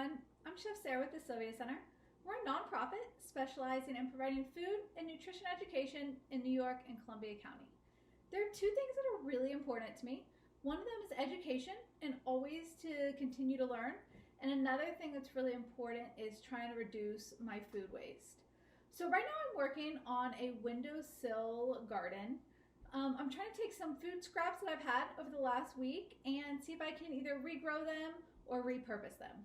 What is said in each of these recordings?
everyone. I'm Chef Sarah with the Sylvia Center. We're a nonprofit specializing in providing food and nutrition education in New York and Columbia County. There are two things that are really important to me. One of them is education and always to continue to learn. And another thing that's really important is trying to reduce my food waste. So right now I'm working on a windowsill garden. I'm trying to take some food scraps that I've had over the last week and see if I can either regrow them or repurpose them.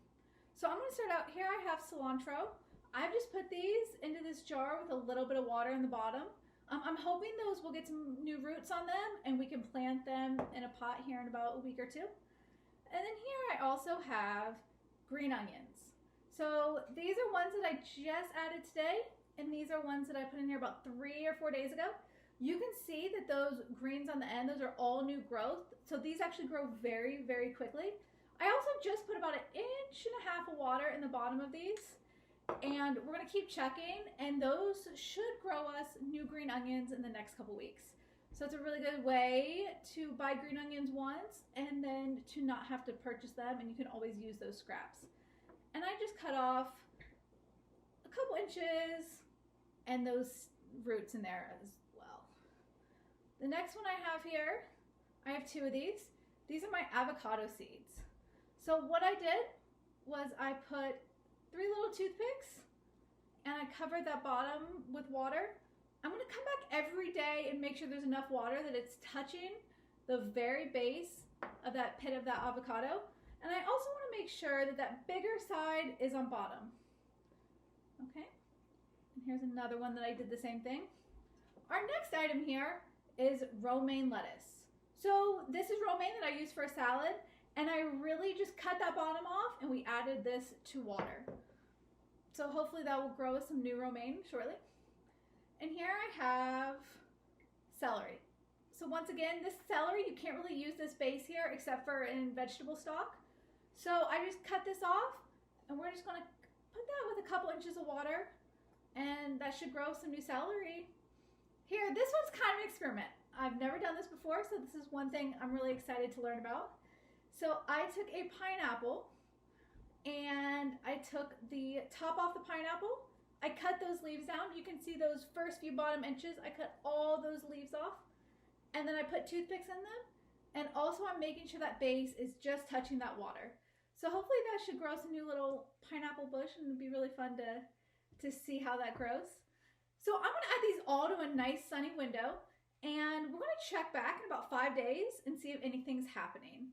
So I'm going to start out here. I have cilantro. I've just put these into this jar with a little bit of water in the bottom. I'm hoping those will get some new roots on them and we can plant them in a pot here in about a week or two. And then here I also have green onions. So these are ones that I just added today, and these are ones that I put in here about 3 or 4 days ago. You can see that those greens on the end, those are all new growth. So these actually grow very, very quickly. I also just put about 1.5 inches of water in the bottom of these, and we're gonna keep checking, and those should grow us new green onions in the next couple weeks. So it's a really good way to buy green onions once and then to not have to purchase them, and you can always use those scraps. And I just cut off a couple inches and those roots in there as well. The next one I have here, I have 2 of these. These are my avocado seeds. So what I did was I put 3 little toothpicks and I covered that bottom with water. I'm gonna come back every day and make sure there's enough water that it's touching the very base of that pit of that avocado. And I also wanna make sure that that bigger side is on bottom. Okay, and here's another one that I did the same thing. Our next item here is romaine lettuce. So this is romaine that I use for a salad, and I really just cut that bottom off and we added this to water. So hopefully that will grow some new romaine shortly. And here I have celery. So once again, this celery, you can't really use this base here except for in vegetable stock. So I just cut this off, and we're just gonna put that with a couple inches of water, and that should grow some new celery. Here, this one's kind of an experiment. I've never done this before, so this is one thing I'm really excited to learn about. So I took a pineapple and I took the top off the pineapple. I cut those leaves down. You can see those first few bottom inches. I cut all those leaves off, and then I put toothpicks in them. And also I'm making sure that base is just touching that water. So hopefully that should grow some new little pineapple bush, and it'll be really fun to see how that grows. So I'm gonna add these all to a nice sunny window, and we're gonna check back in about 5 days and see if anything's happening.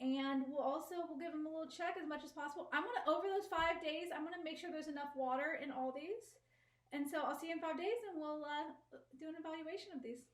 And we'll give them a little check as much as possible. I'm gonna, over those 5 days, I'm gonna make sure there's enough water in all these. And so I'll see you in 5 days, and we'll do an evaluation of these.